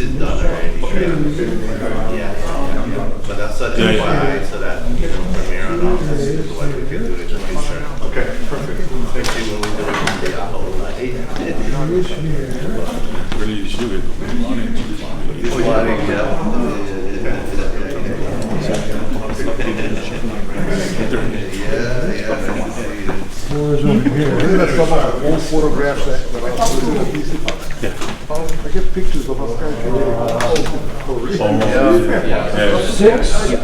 is done already. Yeah. But that's such a why, so that from here on out, this is what we can do to make sure. Okay, perfect. Especially when we do the whole Really, you should do it. Floors over here. Isn't that some of the old photographs that I get pictures of us guys. Six is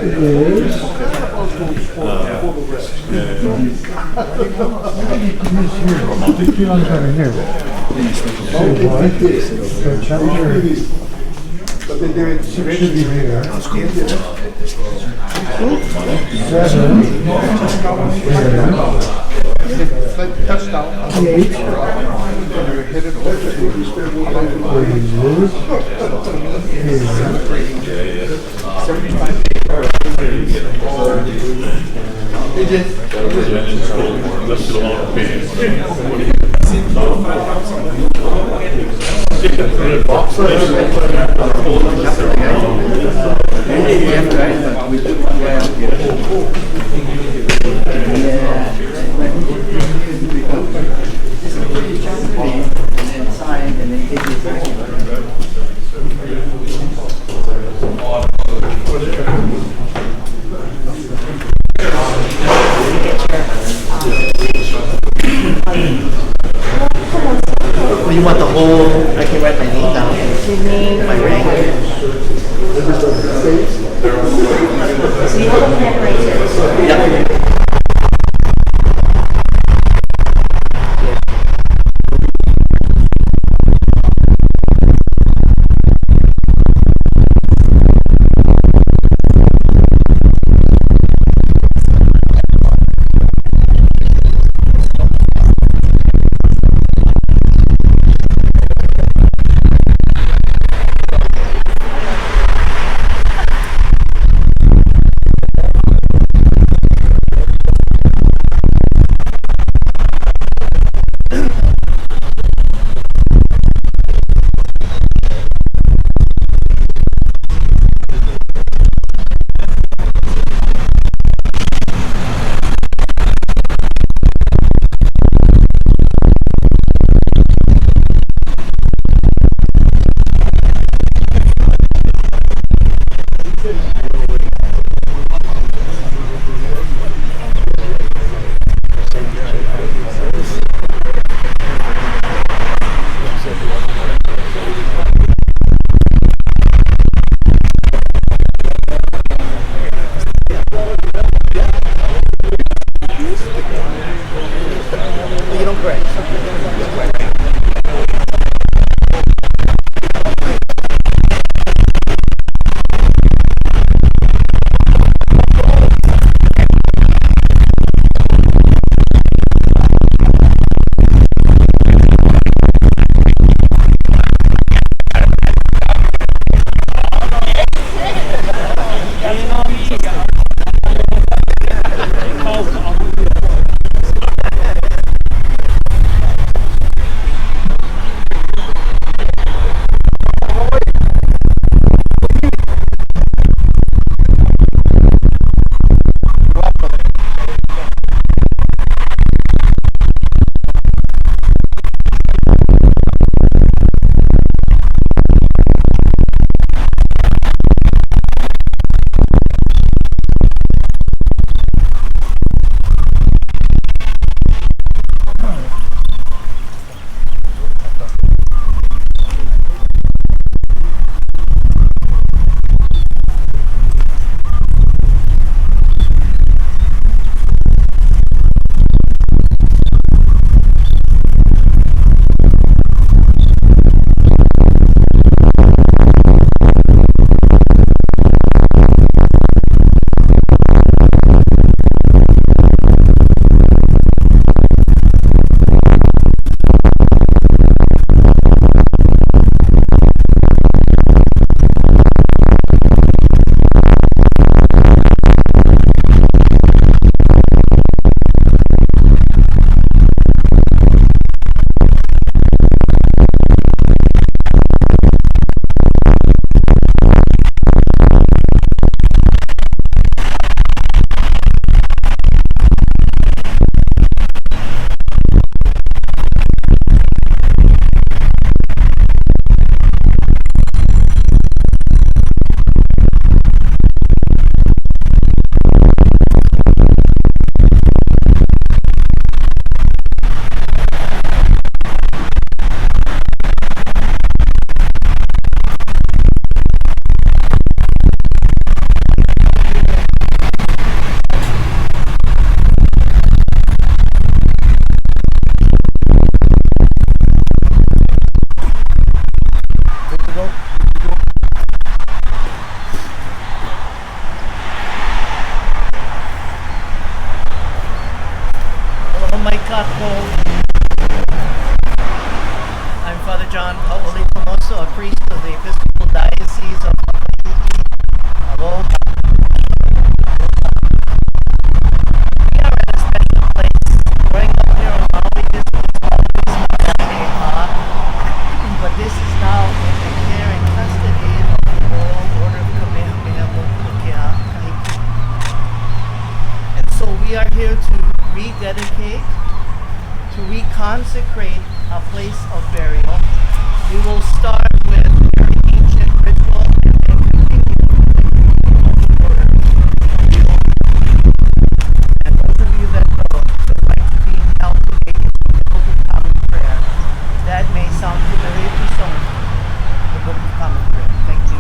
here. But they do it. Six should be here. Seven here. 8. You want the whole, I can write my name down. Kidney, my rank. So you have a pen right here. Yep. Hello, Mike Cotco. I'm Father John Paoli Famoso, a priest of the Episcopal Diocese of Hello. We are at a special place. Growing up here in Maui, this was always but this is now in the care and custody of the Royal Order of Kamehameha Mokuakea Kahiki. And so we are here to rededicate, to reconsecrate a place of burial. We will start with very ancient ritual and then continue with the order. And those of you that know the rites being held today in the Book of Common Prayer, that may sound familiar to some, the Book of Common Prayer. Thank you.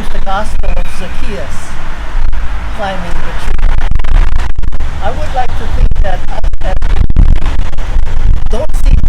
is the gospel of Zacchaeus climbing the tree. I would like to think that us as don't see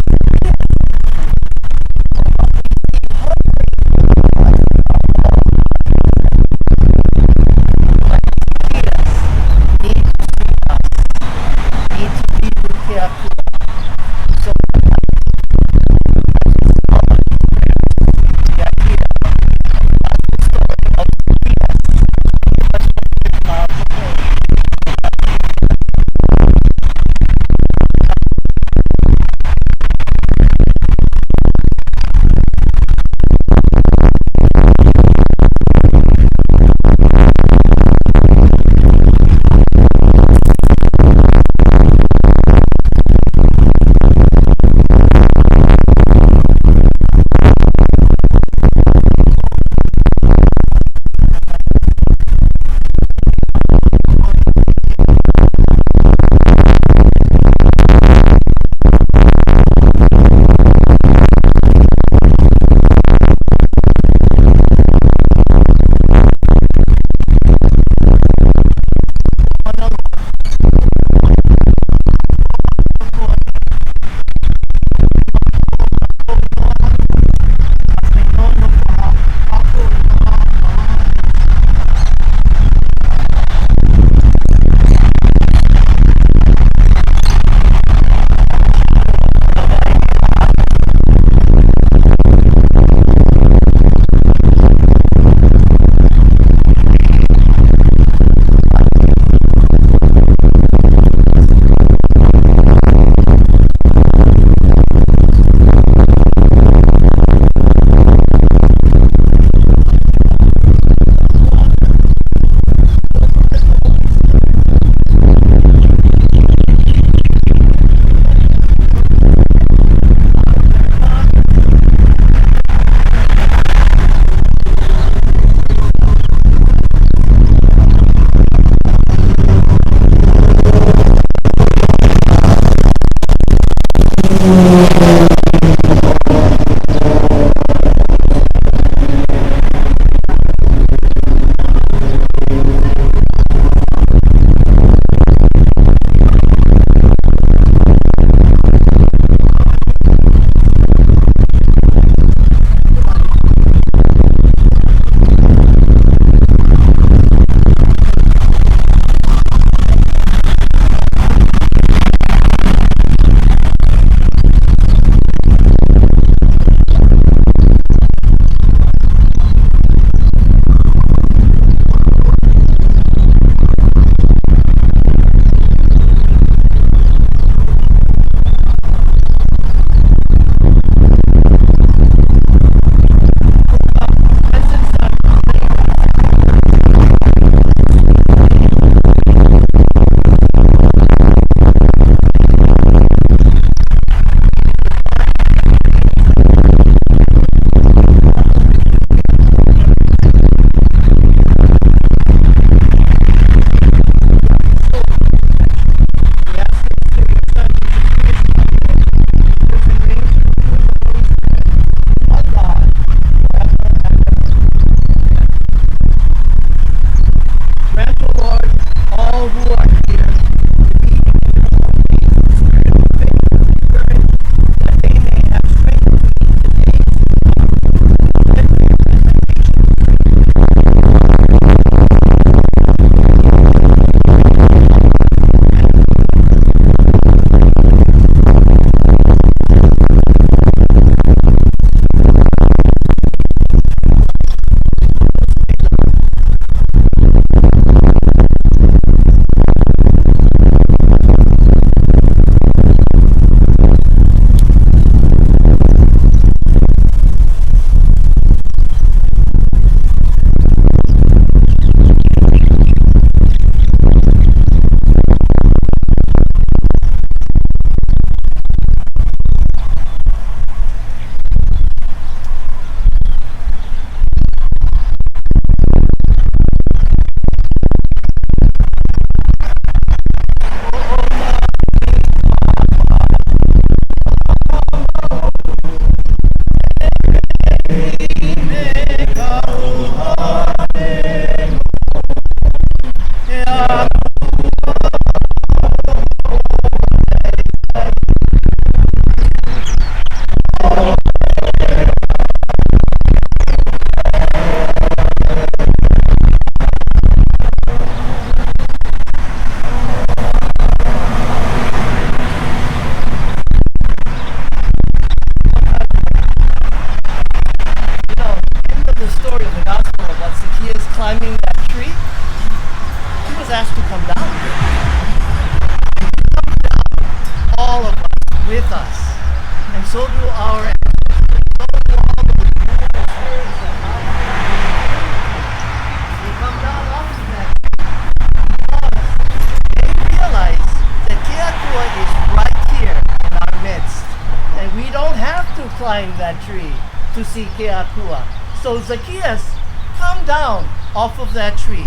climb that tree to see Keakua. So Zacchaeus, come down off of that tree.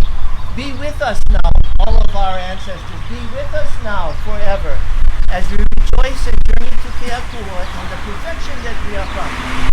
Be with us now, all of our ancestors. Be with us now forever as we rejoice and journey to Keakua and the perfection that we are from.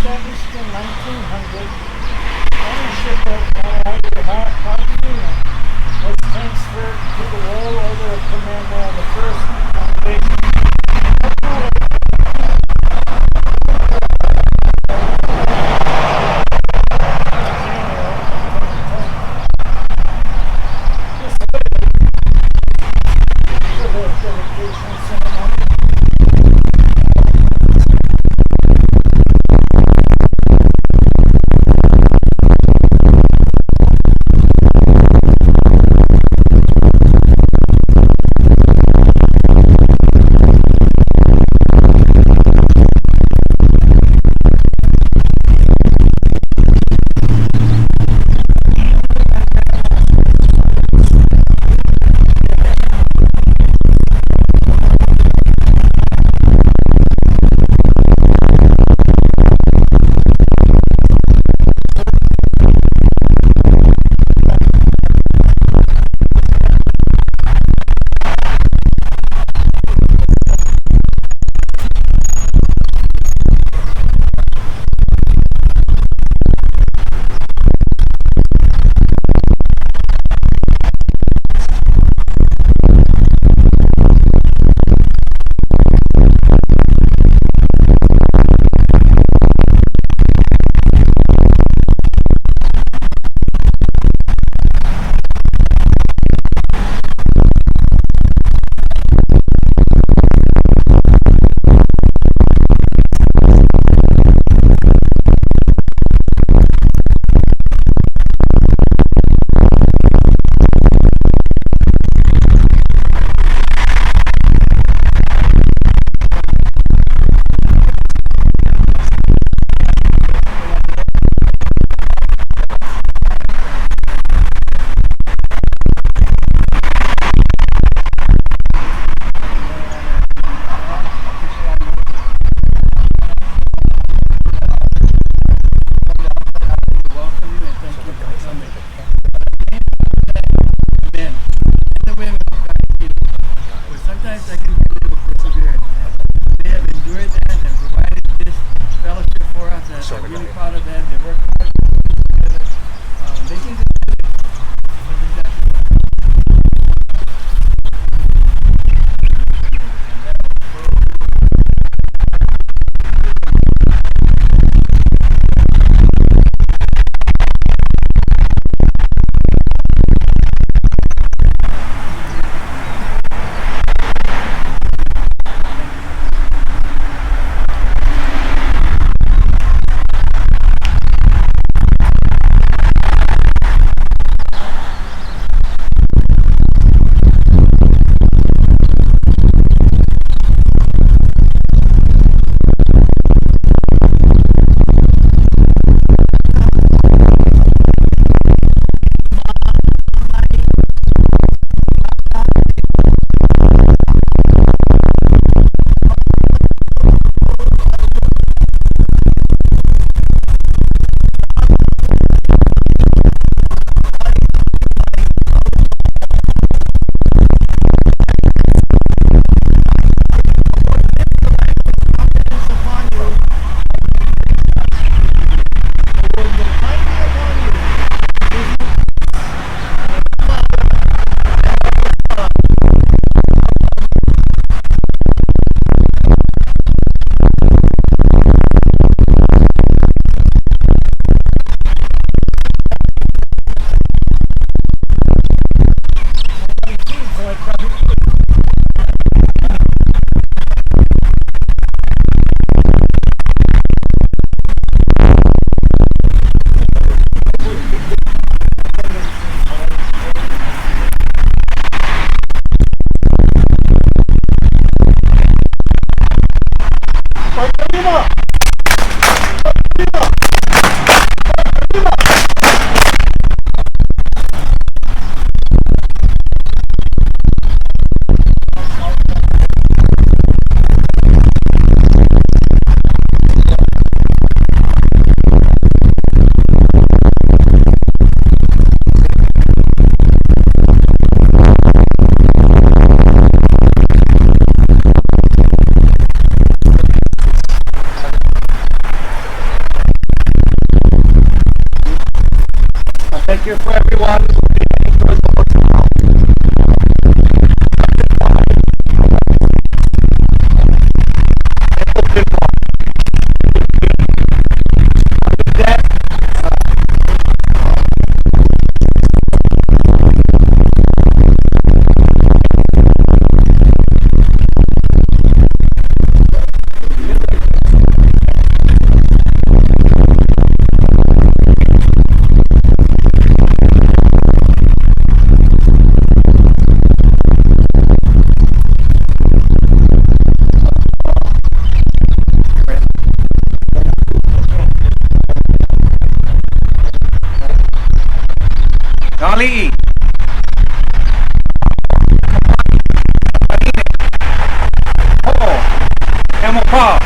established in 1900. Ownership of Maui Campus was transferred to the Royal Order of Commander the First Foundation. Dedication ceremony. Thank you for everyone. Alii. Oh, Camel Paw.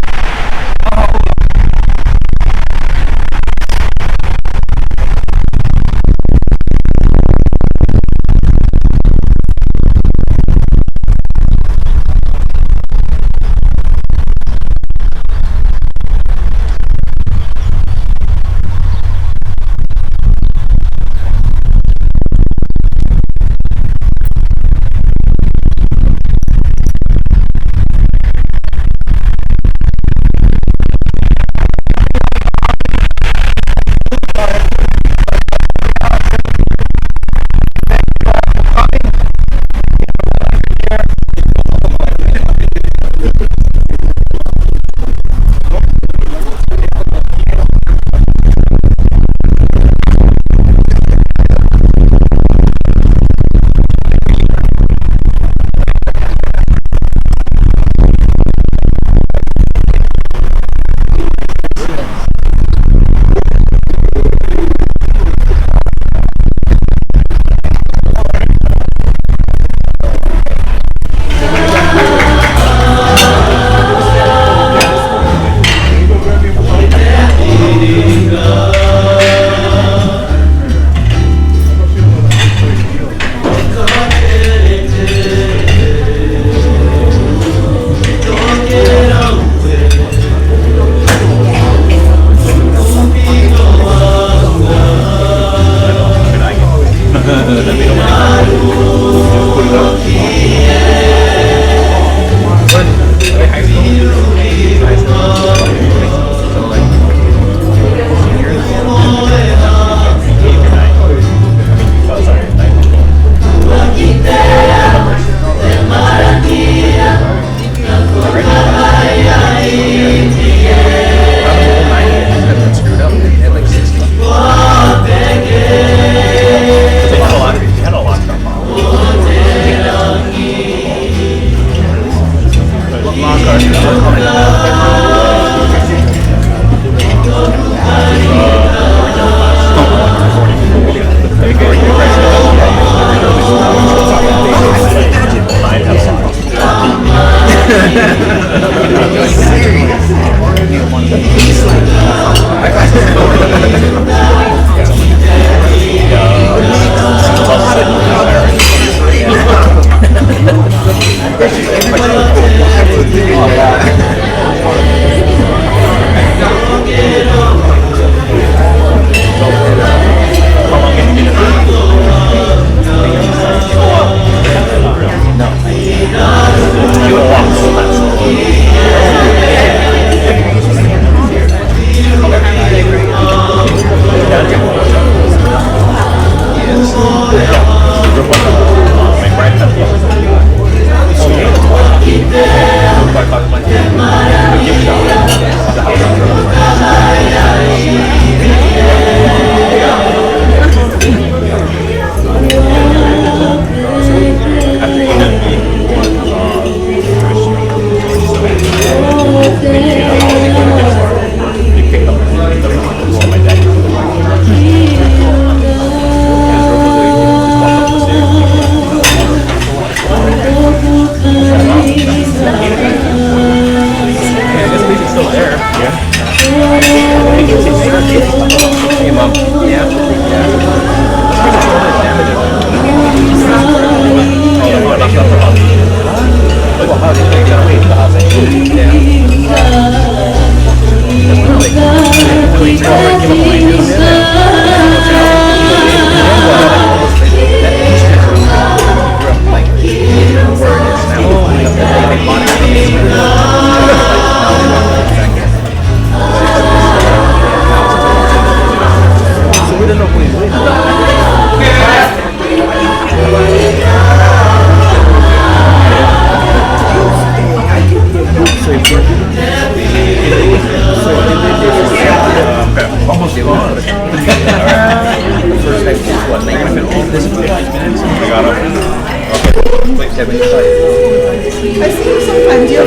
I see you sometimes. You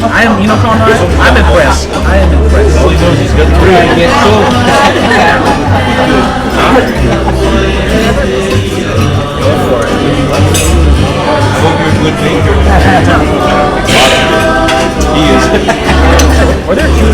I am, you know, Conrad, I'm impressed. I am impressed. All he knows is good. Go for it. I hope you're a good thinker. He is. Were there two?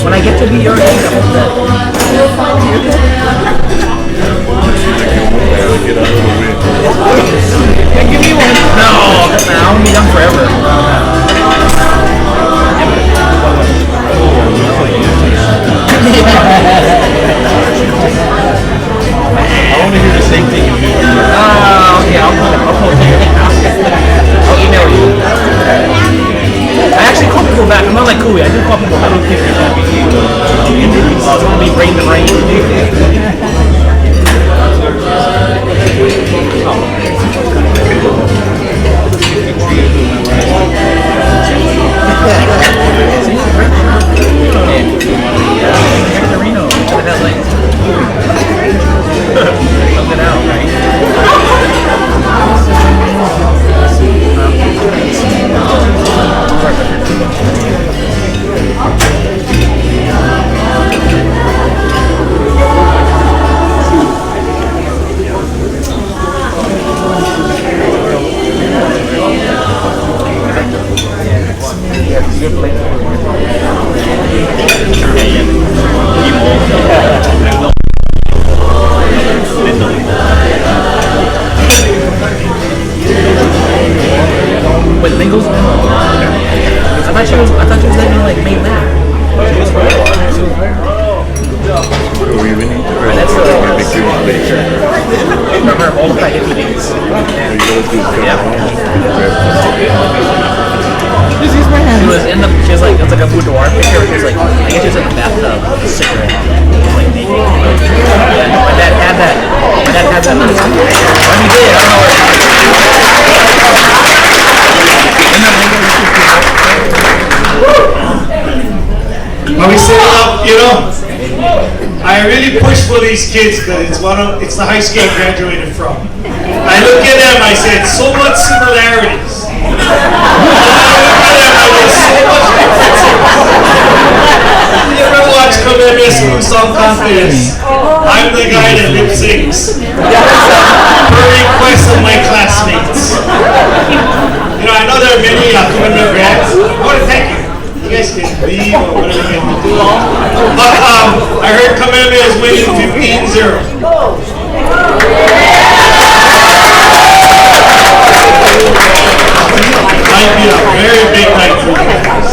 When I get to be your age, I hope that. Yeah, give me one. No, I want to be young forever. I want to hear the same thing you do. Okay, I'll post it. I'll email you. I actually call people back. I'm not like Kui. I do call people back. I don't think they're happy. It's going to be brain to brain. Something out, right? Wait, Mingles? I thought she was living like May Lab. She was right. That's remember all of that hippie days. Yeah. She was in the. She was like, it's like a boudoir picture. Where she was like, I guess she was in the bathtub with a cigarette, like naked. Yeah, my dad had that. My dad had that. When he did, I don't know where. When we set it up, you know, I really push for these kids because it's the high school I graduated from. I look at them, I said, so much similarities. I look at them, I said, so much differences. song contest, I'm the guy that lip syncs. Per request of my classmates. You know, I know there are many commitment grads. I want to thank you. You guys can leave or whatever you can do. But I heard Kamehameha is winning 15-0. Might be a very big night for you guys.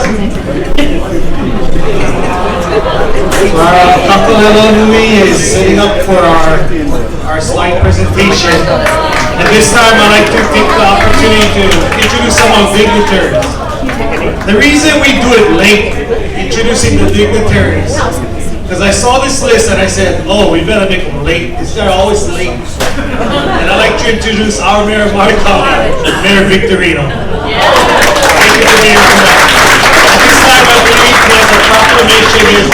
Kakalelo Nui is setting up for our slide presentation. And this time I'd like to take the opportunity to introduce some of the dignitaries. The reason we do it late, introducing the dignitaries, because I saw this list and I said, oh, we better make them late. These guys are always late. And I'd like to introduce our Mayor of Maui County, Mayor Victorino. Thank you for being here. This time I believe that the proclamation is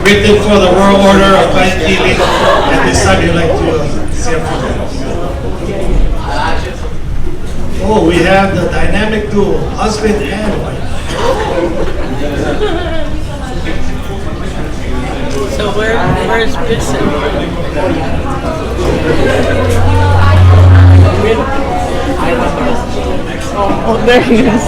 written for the world order of Kahikili. And this time you'd like to say a few words. Oh, we have the dynamic duo, husband and wife. So where's Bishop? Oh, there he is.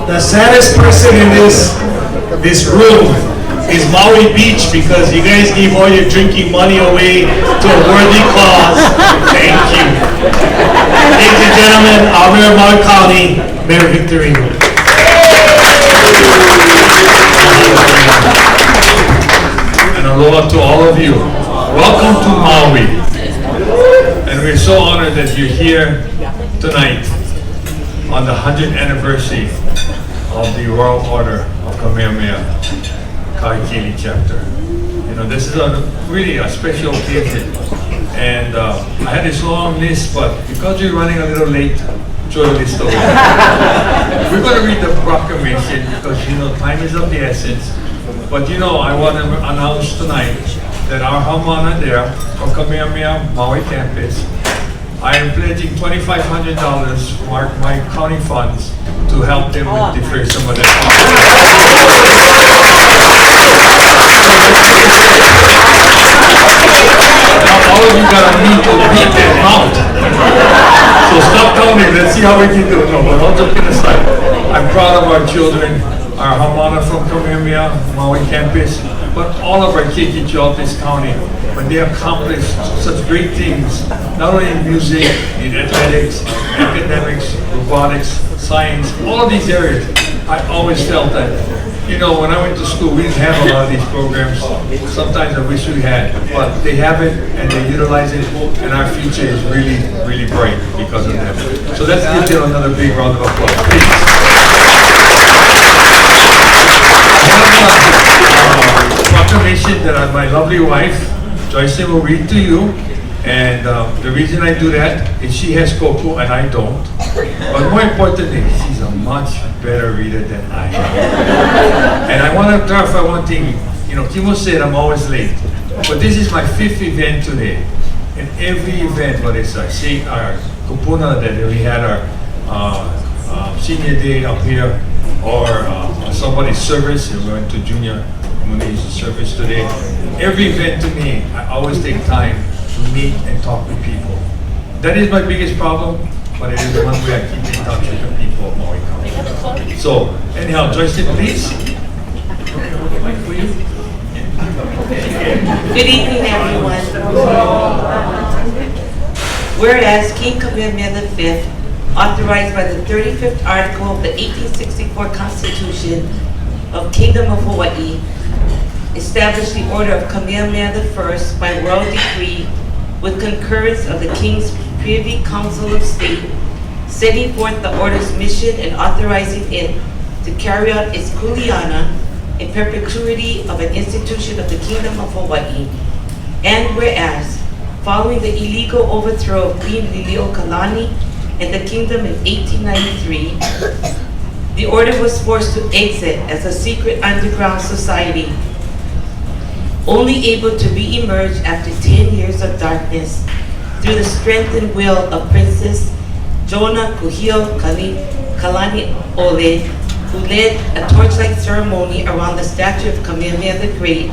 The saddest person in this room is Maui Beach because you guys gave all your drinking money away to a worthy cause. Thank you. Ladies and gentlemen, our Mayor of Maui County, Mayor Victorino. And aloha to all of you. Welcome to Maui. And we're so honored that you're here tonight on the 100th anniversary of the Royal Order of Kamehameha Kahikili chapter. You know, this is really a special occasion. And I had this long list, but because we're running a little late, throw the list away. We're going to read the proclamation because, you know, time is of the essence. But, you know, I want to announce tonight that our Hamana there from Kamehameha Maui Campus, I am pledging $2,500 from my county funds to help them with defer some of that. Now all of you got to meet to beat that amount. So stop counting, let's see how we can do it. No, but all joking aside, I'm proud of our children, our Hamana from Kamehameha Maui Campus, but all of our Keiki throughout this county, when they accomplished such great things, not only in music, in athletics, academics, robotics, science, all of these areas, I always felt that, you know, when I went to school, we didn't have a lot of these programs. Sometimes I wish we had, but they have it and they utilize it, and our future is really, really bright because of them. So let's give them another big round of applause, please. Proclamation that my lovely wife, Joyce, will read to you. And the reason I do that is she has Koku and I don't. But more importantly, she's a much better reader than I am. And I want to clarify one thing. You know, Kimo said I'm always late. But this is my 5th event today. And every event, whether it's our Kupuna that we had our senior day up here, or somebody's service, we went to junior community service today. Every event to me, I always take time to meet and talk with people. That is my biggest problem, but it is the one way I keep in touch with the people of Maui County. So, anyhow, Joyce, please. Good evening, everyone. Whereas King Kamehameha V, authorized by the 35th article of the 1864 Constitution of Kingdom of Hawaii, established the Order of Kamehameha I by royal decree with concurrence of the King's Privy Council of State, setting forth the Order's mission and authorizing it to carry out its kuleana in perpetuity of an institution of the Kingdom of Hawaii. And whereas, Following the illegal overthrow of Queen Liliuokalani and the kingdom in 1893, the order was forced to exit as a secret underground society, only able to re-emerge after 10 years of darkness through the strength and will of Princess Jonah Kuhio Kalani Ole, who led a torchlight ceremony around the statue of Kamehameha the Great,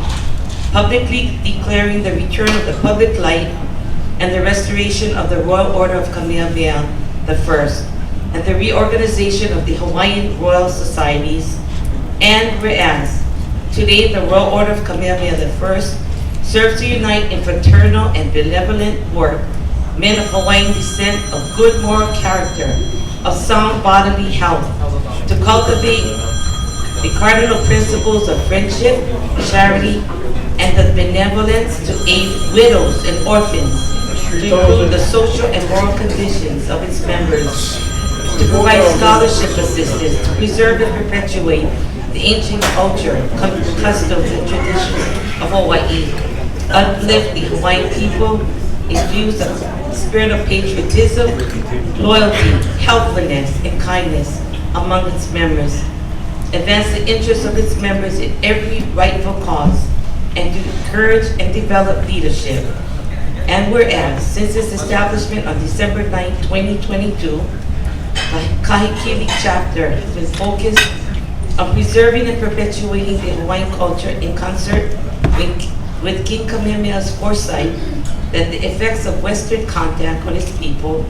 publicly declaring the return of the public light and the restoration of the Royal Order of Kamehameha the First, and the reorganization of the Hawaiian Royal Societies. And whereas today the Royal Order of Kamehameha the First serves to unite in fraternal and benevolent work men of Hawaiian descent of good moral character, of sound bodily health, to cultivate the cardinal principles of friendship, charity, and the benevolence to aid widows and orphans, to improve the social and moral conditions of its members, to provide scholarship assistance, to preserve and perpetuate the ancient culture, customs, and traditions of Hawaii, uplift the Hawaiian people, infuse a spirit of patriotism, loyalty, helpfulness, and kindness among its members, advance the interests of its members in every rightful cause, and to encourage and develop leadership. And whereas, since its establishment on December 9, 2022, the Kahikili chapter has been focused on preserving and perpetuating the Hawaiian culture in concert with King Kamehameha's foresight that the effects of Western contact on its people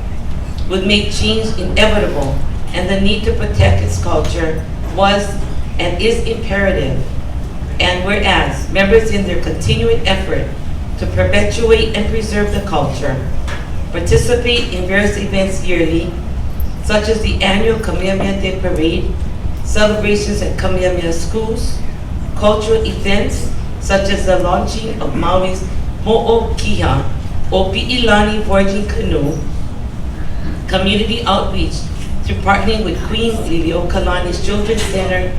would make change inevitable, and the need to protect its culture was and is imperative. And whereas members in their continuing effort to perpetuate and preserve the culture participate in various events yearly, such as the annual Kamehameha Day Parade, celebrations at Kamehameha schools, cultural events such as the launching of Maui's Mo'okiha, o Pi'ilani Voyaging Canoe, community outreach through partnering with Queen Liliuokalani's Children's Center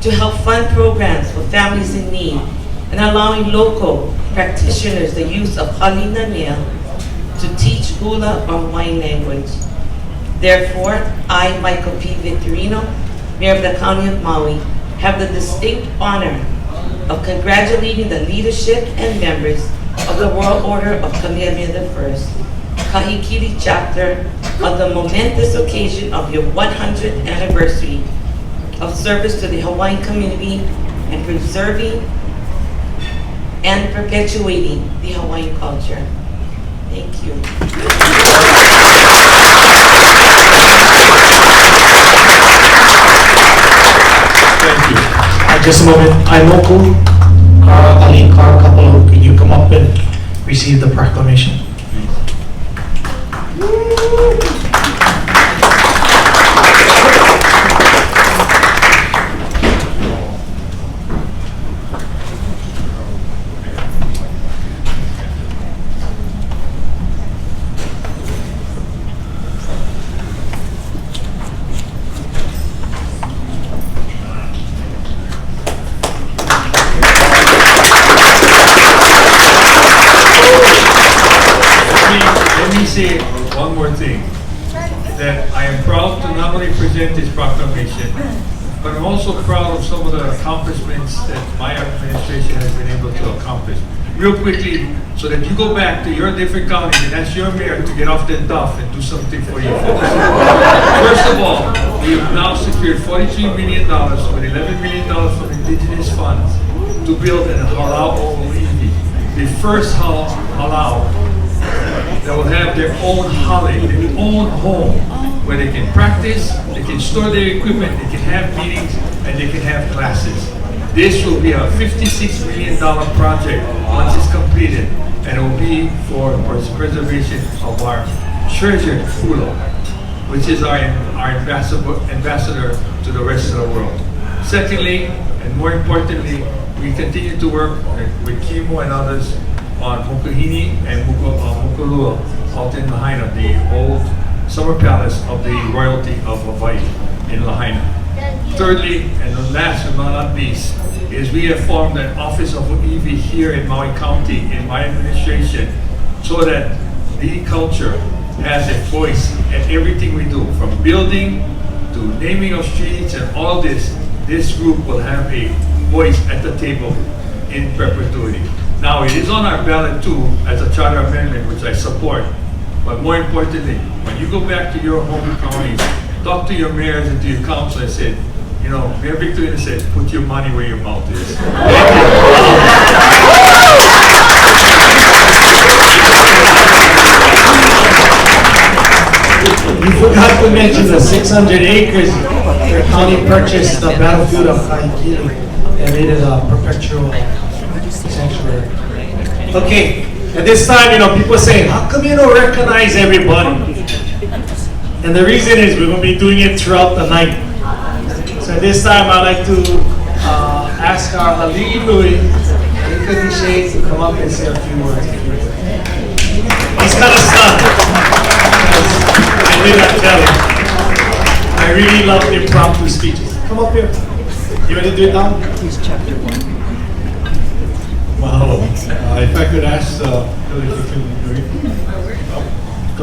to help fund programs for families in need, and allowing local practitioners the use of Ilina to teach hula or Hawaiian language. Therefore, I, Michael P. Victorino, Mayor of the County of Maui, have the distinct honor of congratulating the leadership and members of the Royal Order of Kamehameha the First, Kahikili chapter, on the momentous occasion of your 100th anniversary of service to the Hawaiian community and preserving and perpetuating the Hawaiian culture. Thank you. Thank you. Just a moment. Aimoku, Papa Alii, Kapalo, could you come up and receive the proclamation? Let me say one more thing, that I am proud to not only present this proclamation, but I'm also proud of some of the accomplishments that my administration has been able to accomplish. Real quickly, so that you go back to your different counties and ask your mayor to get off the duff and do something for you folks. First of all, we have now secured $43 million with $11 million from indigenous funds to build an halau o'oli'i, the first halau that will have their own hale, their own home, where they can practice, they can store their equipment, they can have meetings, and they can have classes. This will be a $56 million project once it's completed, and it will be for preservation of our treasured hula, which is our ambassador to the rest of the world. Secondly, and more importantly, we continue to work with Kimo and others on Mokuhini and Mokulua out in Lahaina, the old summer palace of the royalty of Hawaii in Lahaina. Thirdly, and the last but not least, is we have formed an Office of Oiwi here in Maui County in my administration so that the culture has a voice in everything we do, from building to naming of streets and all this. This group will have a voice at the table in perpetuity. Now, it is on our ballot too as a charter amendment, which I support. But more importantly, when you go back to your home counties, talk to your mayors and to your council and say, you know, Mayor Victorina said, put your money where your mouth is. You forgot to mention the 600 acres the county purchased the battlefield of Kahikili and made it a perpetual sanctuary. Okay, at this time, you know, people say, how come you don't recognize everybody? And the reason is we're going to be doing it throughout the night. So at this time, I'd like to ask our Alii to come up and say a few words. He's kind of stunned. I did not tell him. I really love impromptu speeches. Come up here. You ready to do it now? Please chapter 1. Mahalo. If I could ask go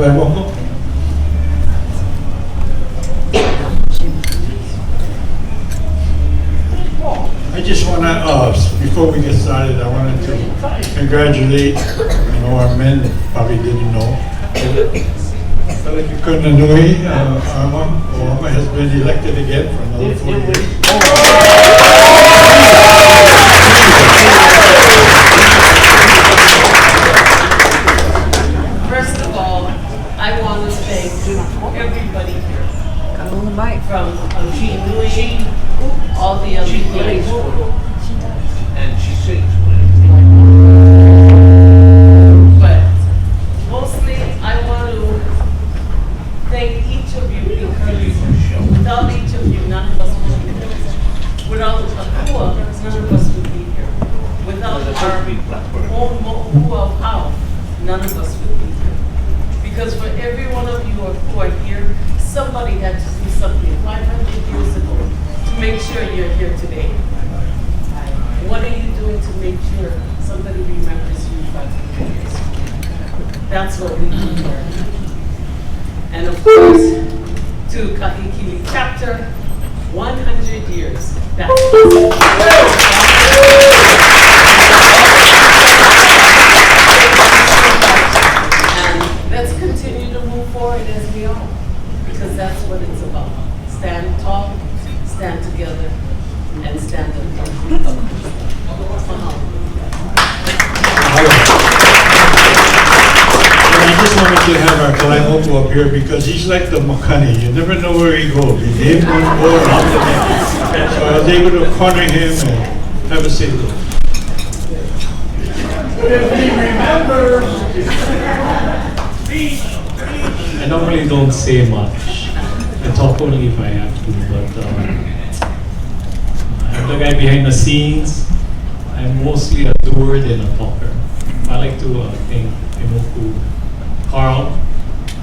ahead, Moko. I just want to, before we get started, I wanted to congratulate, our men that probably didn't know. Kunanui Obama has been elected again for another 4 years. First of all, I want to thank everybody here. From Nui, all the Alii, And she sings. but mostly I want to thank each of you because without each of you, none of us would be here. Without Akua, none of us would be here. Without our own Mo'ua Pau, none of us would be here. Because for every one of you who are here, somebody had to do something 500 years ago to make sure you're here today. What are you doing to make sure somebody remembers you 500 years ago? That's what we do here. And of course, to Kahikili chapter, 100 years. That's and let's continue to move forward as we are, because that's what it's about. Stand tall, stand together, and stand up. I just wanted to have our Kalaimoku up here because he's like the Makani. You never know where he goes. He named one more out the next. So I was able to corner him and have a seat. I normally don't say much. I talk only if I have to, but I'm the guy behind the scenes. I'm mostly a doer than a talker. I like to thank Imoku Carl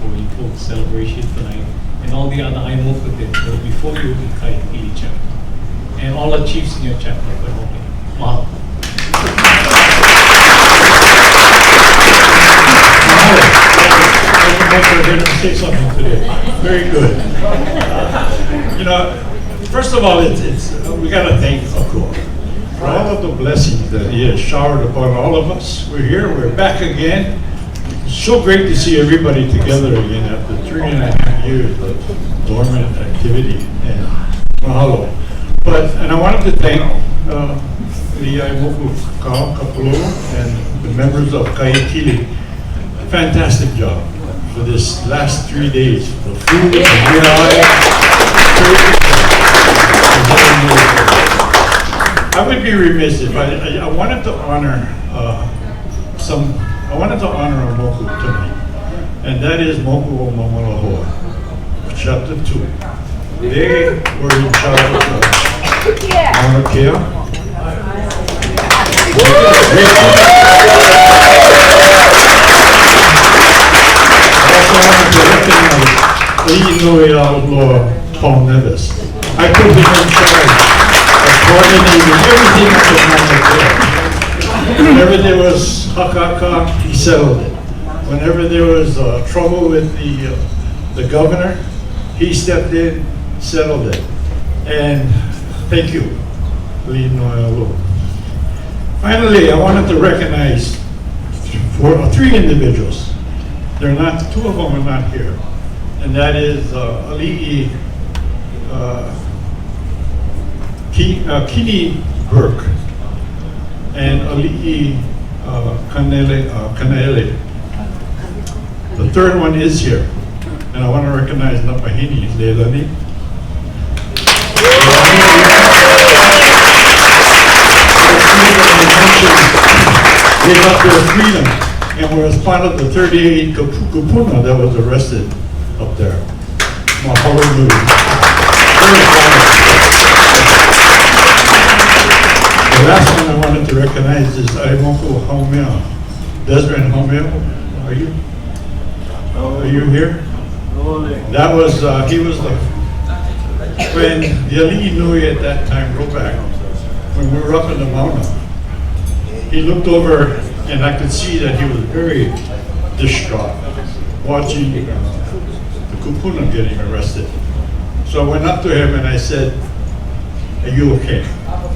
for the folk celebration tonight, and all the other Imoku that were before you in Kahikili chapter, and all the chiefs in your chapter for helping. Mahalo. We're going to say something today. Very good. First of all, we got to thank Akua for all of the blessings that he has showered upon all of us. We're here. We're back again. It's so great to see everybody together again after 3.5 years of dormant activity. And mahalo. And I wanted to thank the Imoku Kapulu and the members of Kahikili. Fantastic job for this last 3 days. The food, the I would be remiss if I wanted to honor I wanted to honor a Moku tonight, and that is Moku o Mamalahoa, chapter 2. They were in charge of Mauna Kea. Ilina outlaw Paul Nevis. I put him in charge of coordinating everything up in Mauna Kea. Whenever there was hakaka, he settled it. whenever there was trouble with the governor, he stepped in, settled it. And thank you, Ilina. Finally, I wanted to recognize three individuals. They're not, two of them are not here. And that is Alii Kini Burke and Alii Kanele. The third one is here. And I want to recognize Napahini Leilani. They got their freedom and were part of the 38 Kupuna that was arrested up there. Mahalo nui. Very proud. The last one I wanted to recognize is Aimoku Haumea. Desmond Haumea, are you? Are you here? That was, he was the, when the Alii Nui at that time, go back, when we were up in the mountain, he looked over and I could see that he was very distraught watching the Kupuna getting arrested. So I went up to him and I said, "Are you okay?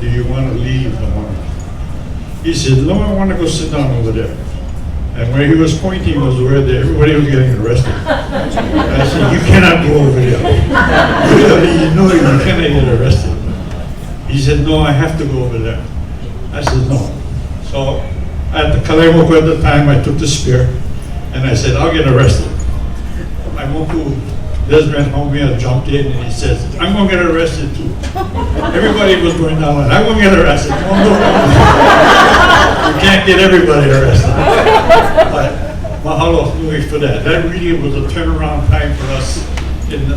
Do you want to leave the mountain?" He said, "No, I want to go sit down over there." And where he was pointing was where everybody was getting arrested. I said, "You cannot go over there. You know you cannot get arrested." He said, "No, I have to go over there." I said, "No." So at the Kalemoku at the time, I took the spear and I said, "I'll get arrested." My moku, Desmond Homia, jumped in and he says, "I'm going to get arrested too." Everybody was going down and I'm going to get arrested. No, no, no. You can't get everybody arrested. But mahalo nui for that. That really was a turnaround time for us in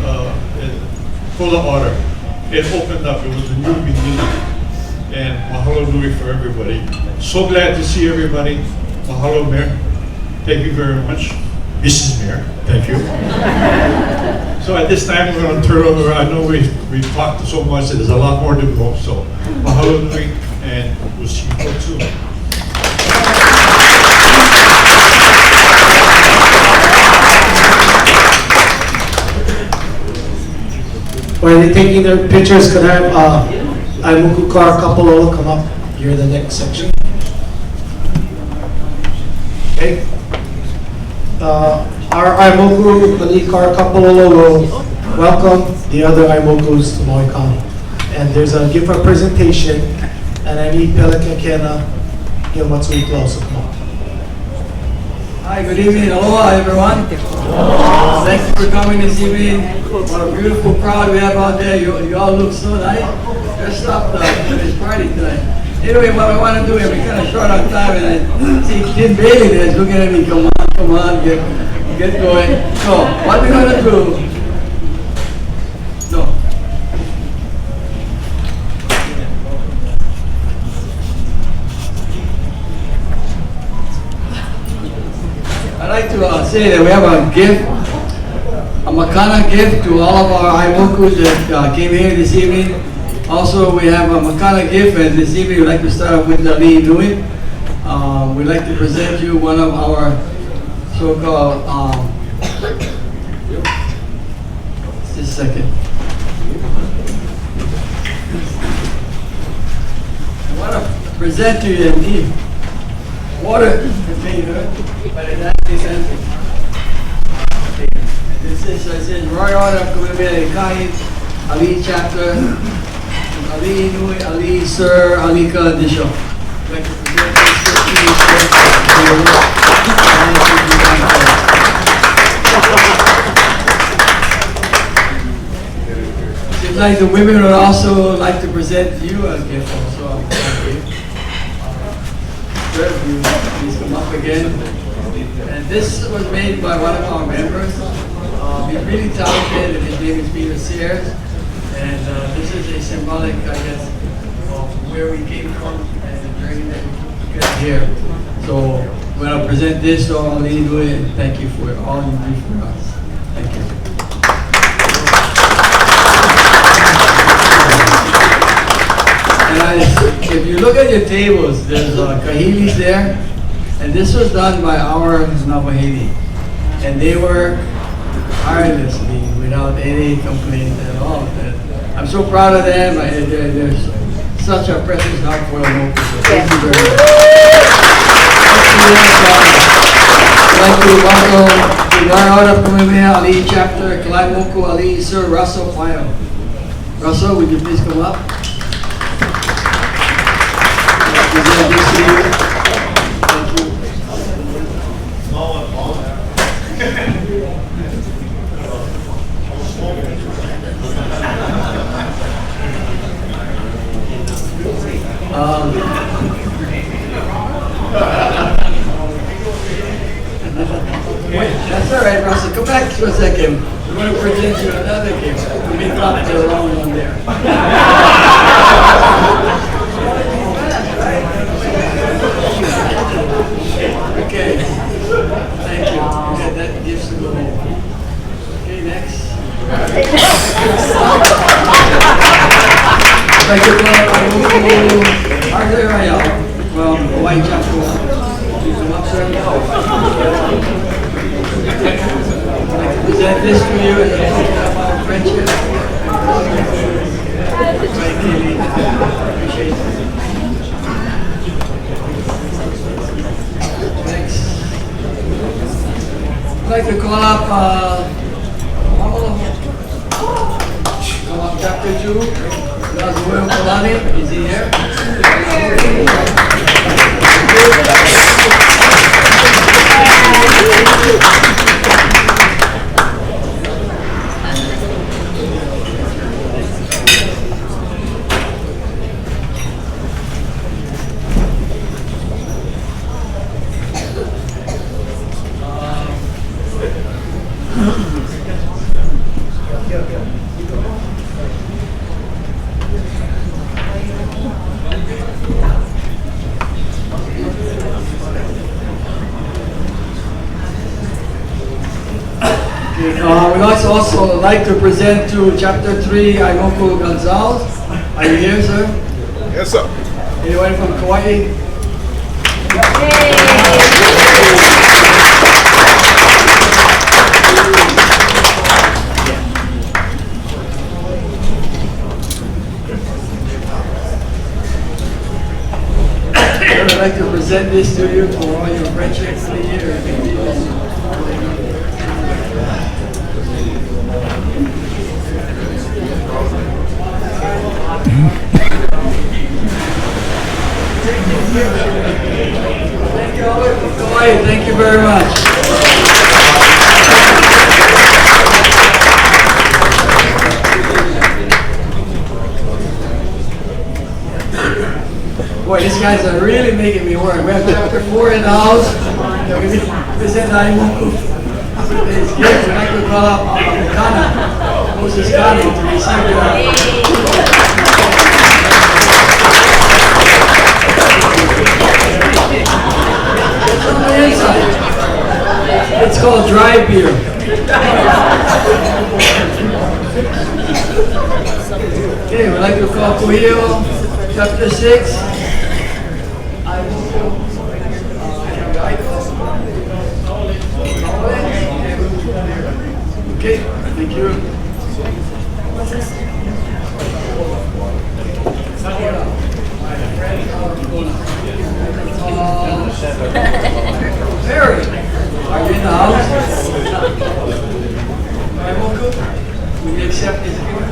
full of order. It opened up, it was a new beginning. And mahalo nui for everybody. So glad to see everybody. Mahalo, Mayor. Thank you very much. Mrs. Mayor, thank you. So at this time, we're going to turn over. I know we've talked so much, there's a lot more to go. So mahalo nui, and we'll see you folks soon. While they're taking their pictures, could I have Aimuku Kar Kapololo come up here in the next section? Okay. Our Aimuku Alii Kar Kapololo will welcome the other Aimukus to Maui County. And there's a gift representation, and I need Pelican Kena Gilmatsui to also come up. Hi, good evening. Aloha, everyone. Thanks for coming this evening. What a beautiful crowd we have out there. You all look so nice. Dressed up for this party tonight. Anyway, what I want to do is we're kind of short on time, and I see Tim Bailey there is looking at me. Come on, get going. So, what we're going to do? No. I'd like to say that we have a gift, a Makana gift to all of our Aimukus that came here this evening. Also, we have a Makana gift, and this evening we'd like to start off with Alii Nui. We'd like to present you one of our so-called, just a second. I want to present to you a water container, but it's actually empty. This is Roy Order of Kumibele Kai, Alii chapter, Alii Nui, Alii Sir, Alika Disho. I'd like to present this seems like the women would also like to present you a gift also. Sir, please come up again. And this was made by one of our members. He's really talented, and his name is Peter Sears. And this is a symbolic, I guess, of where we came from and the journey that we took to get here. So we're going to present this to all Alii Nui, and thank you for all you do for us. Thank you. And if you look at your tables, there's kahilis there. And this was done by our Navajo, and they were tirelessly without any complaint at all. And I'm so proud of them. They're such a precious heart for the Moku. So thank you very much. I'd like to welcome the Guard of Papa Alii chapter, Papa Alii, Sir Russell Pyle. Russell, would you please come up? Present this to you. Thank you. That's all right, Russell. Come back for a second. We're going to present you another gift. We may drop the wrong one there. Okay. Thank you. Okay, that gives to go home. Okay, next. Thank you for Arthur Rayal from Hawaii Campus. Please come up, sir. I'd like to present this to you as a token of our friendship. Thank you, Ilina. Appreciate it. Next. I'd like to call up Chapter 2. Maui Campus. Is he here? We'd also like to present to Chapter 3, Aimoku Gonzalez. Are you here, sir? Yes, sir. Anyone from Kauai? I'd like to present this to you for all your friendship for the year. Thank you very much. Boy, these guys are really making me work. We have Chapter 4 in the house. We present Aimoku. It's good. We'd like to call up Kana, Moses Kani, to receive the inside. It's called dry beer. Okay, we'd like to call Kuhio, Chapter 6. Okay, thank you. Mary, are you in the house? Will you accept this gift?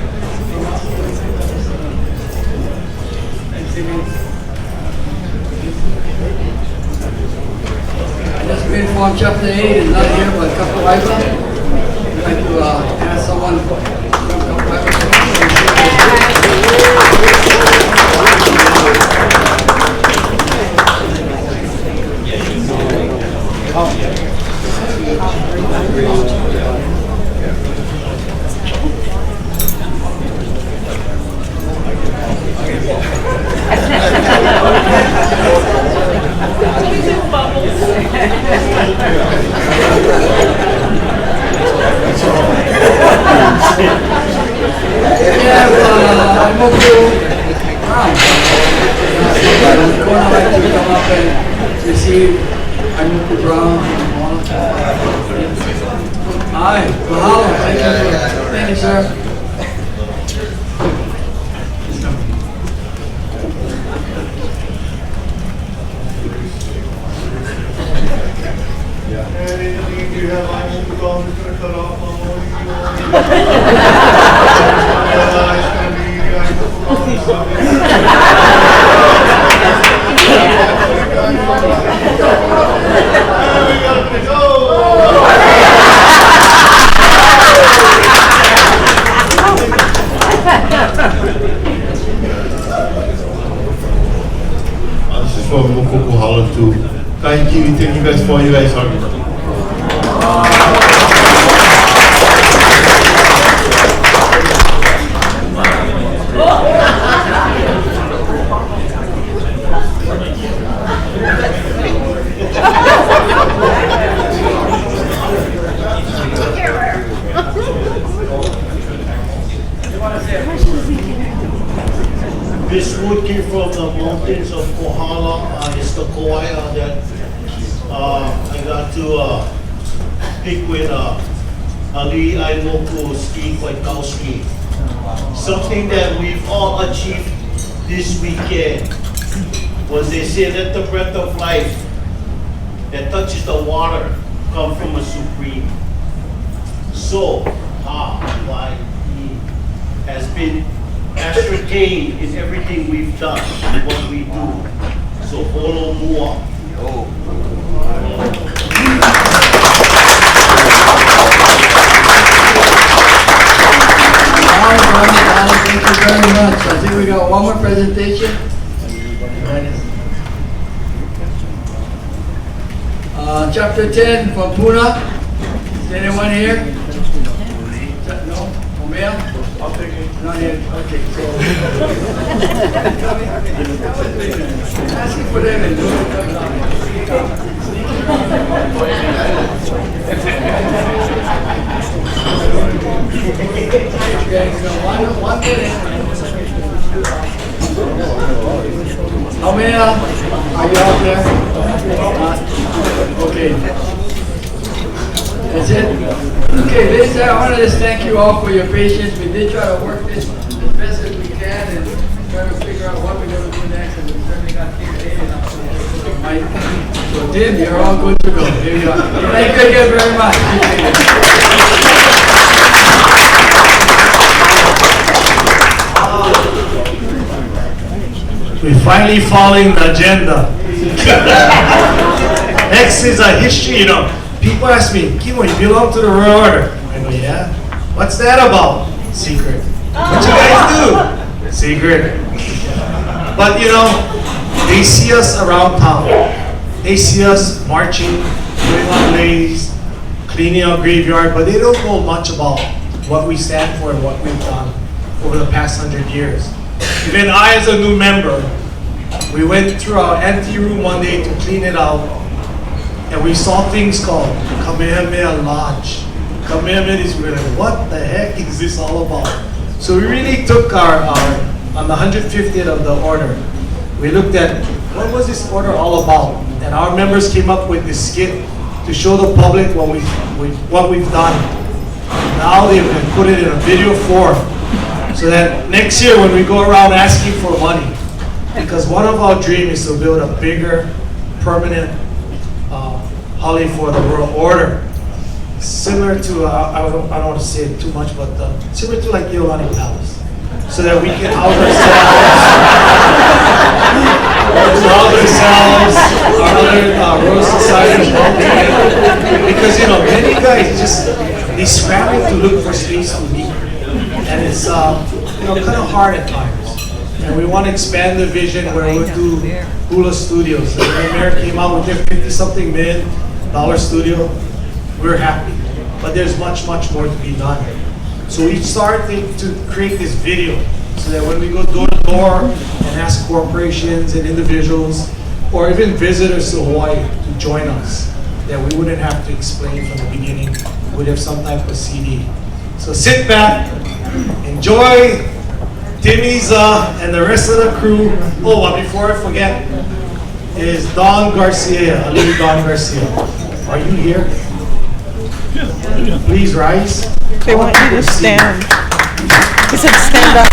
I just been informed Chapter 8 is not here, but Kapawaiwa. I'd like to ask someone from Kapawaiwa. right, mahalo. Thank you, sir. You have my own gone, it's gonna cut off on all This is from Mokoko Holland to thank you guys for you guys hard work. This wood came from the mountains of Kohala. It's the koi that I got to pick with Ali Aimoko Ski Kwiatkowski. Something that we've all achieved this weekend was they say that the breath of life that touches the water come from a supreme. So, Hawaii has been ascertained in everything we've done and what we do. So, holo mua. Thank you very much. I think we got one more presentation. Chapter 10 from Puna. Is anyone here? No? Omea? I'll take it. Not here. Okay, so. Asking for them and okay, so one minute. Omea, are you out there? Okay. That's it? Okay, ladies, I want to just thank you all for your patience. We did try to work this as best as we can and try to figure out what we're going to do next, and we certainly got King David up there. So Tim, you're all good to go. Here you are. Thank you again very much. We're finally following the agenda. Next is a history, People ask me, Kimo, you belong to the Royal Order. I go, yeah. What's that about? Secret. What you guys do? Secret. But they see us around town. They see us marching, doing our lays, cleaning our graveyard, but they don't know much about what we stand for and what we've done over the past 100 years. Even I, as a new member, we went through our empty room one day to clean it out, and we saw things called Kamehameha Lodge. Kamehameha is really, what the heck is this all about? So we really took our on the 150th of the order, we looked at what was this order all about, and our members came up with this skit to show the public what we've done. Now they've put it in a video form, so that next year when we go around asking for money, because one of our dreams is to build a bigger, permanent holi for the World Order, similar to I don't want to say it too much, but similar to like Maui Campus, so that we can house ourselves, our other Royal Societies, because many guys they scramble to look for space to meet, and it's kind of hard at times. And we want to expand the vision where we'll do hula studios. The mayor came out with their $50-something million studio. We're happy, but there's much more to be done. So we started to create this video so that when we go door to door and ask corporations and individuals, or even visitors to Hawaii to join us, that we wouldn't have to explain from the beginning. We'd have some type of CD. So sit back, enjoy Timmy's and the rest of the crew. Oh, but before I forget, is Don Garcia, Ali Don Garcia. Are you here? Please rise. They want you to stand. He said stand up.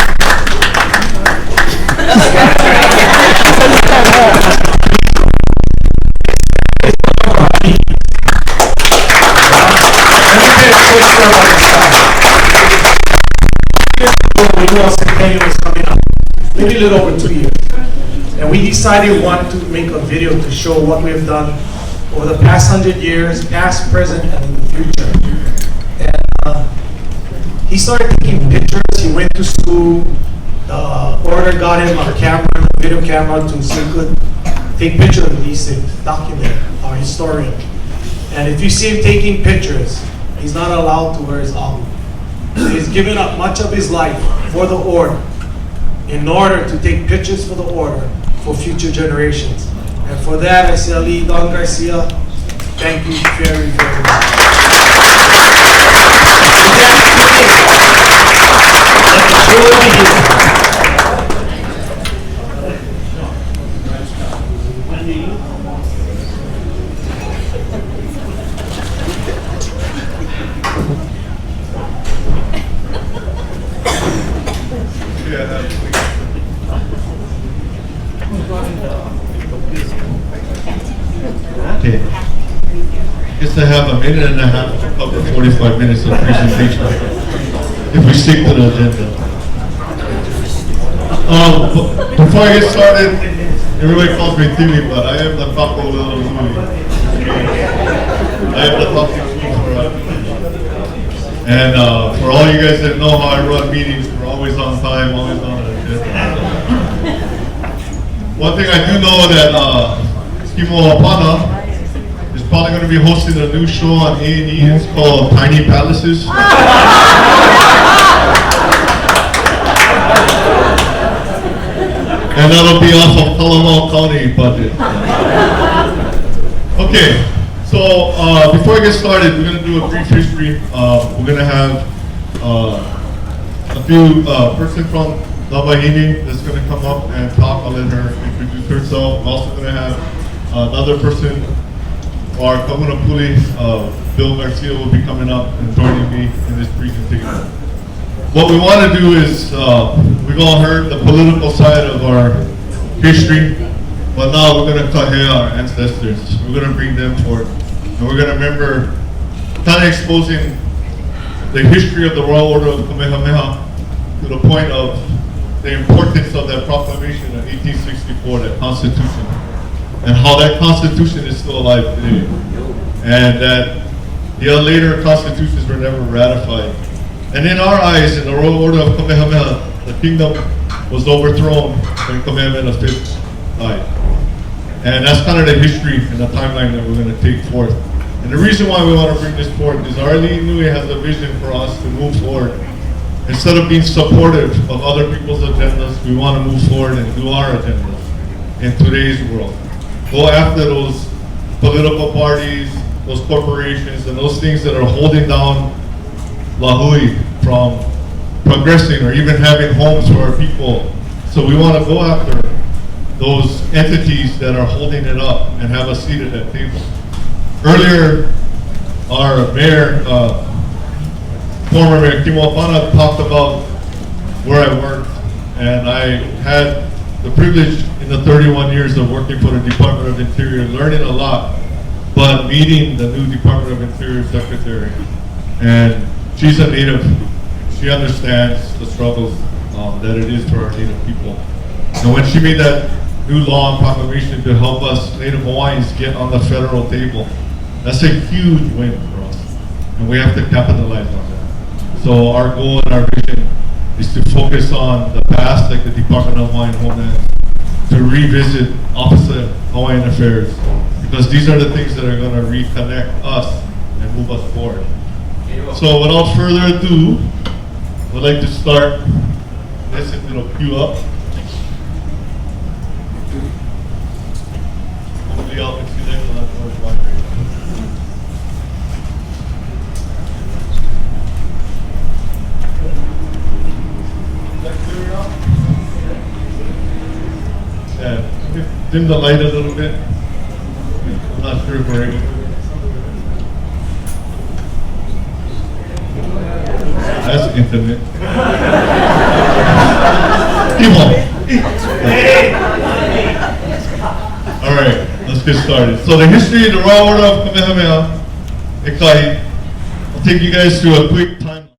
We knew our centennial was coming up, maybe a little over 2 years. And we decided we wanted to make a video to show what we have done over the past 100 years, past, present, and in the future. And he started taking pictures. He went to school. The order got him a camera, a video camera, so he could take pictures of these things, document, our historian. And if you see him taking pictures, he's not allowed to wear his alu. He's given up much of his life for the order in order to take pictures for the order for future generations. And for that, I say, Ali Don Garcia, thank you very, very Okay. Guess I have a minute and a half to cover 45 minutes of presentation if we stick to the agenda. Before I get started, everybody calls me Timmy, but I am the Papa Alii. I am the Papa Alii. And for all you guys that know how I run meetings, we're always on time, always on an agenda. One thing I do know that Skimo Apana is probably going to be hosting a new show on A&E. It's called Tiny Palaces. And that'll be off of Kalamau County budget. Okay, so before I get started, we're going to do a brief history. We're going to have a few person from Navahini that's going to come up and talk. I'll let her introduce herself. I'm also going to have another person, our Kahuna Puli, Bill Garcia, will be coming up and joining me in this presentation. What we want to do is, we've all heard the political side of our history, but now we're going to kahe our ancestors. We're going to bring them forth. And we're going to remember, kind of exposing the history of the Royal Order of Kamehameha to the point of the importance of that proclamation in 1864, that Constitution, and how that Constitution is still alive today. And that the later Constitutions were never ratified. And in our eyes, in the Royal Order of Kamehameha, the kingdom was overthrown when Kamehameha V died. And that's kind of the history and the timeline that we're going to take forth. And the reason why we want to bring this forth is our Alii Nui has a vision for us to move forward. Instead of being supportive of other people's agendas, we want to move forward and do our agendas in today's world. Go after those political parties, those corporations, and those things that are holding down Lahui from progressing or even having homes for our people. So we want to go after those entities that are holding it up and have a seat at that table. Earlier, our mayor, former Mayor Kimo Apana, talked about where I worked, and I had the privilege in the 31 years of working for the Department of Interior, learning a lot, but meeting the new Department of Interior Secretary. And she's a Native. She understands the struggles that it is for our Native people. And when she made that new law and proclamation to help us Native Hawaiians get on the federal table, that's a huge win for us. And we have to capitalize on that. So our goal and our vision is to focus on the past, like the Department of Hawaiian Homeland, to revisit Office of Hawaiian Affairs, because these are the things that are going to reconnect us and move us forward. So without further ado, I'd like to start this, if it'll queue up. Hopefully y'all can see that. Yeah, dim the light a little bit. I'm not sure if we're able to. That's intimate. Imo. All right, let's get started. So the history of the Raw Order of Kamehameha, Ekahi. I'll take you guys through a quick time.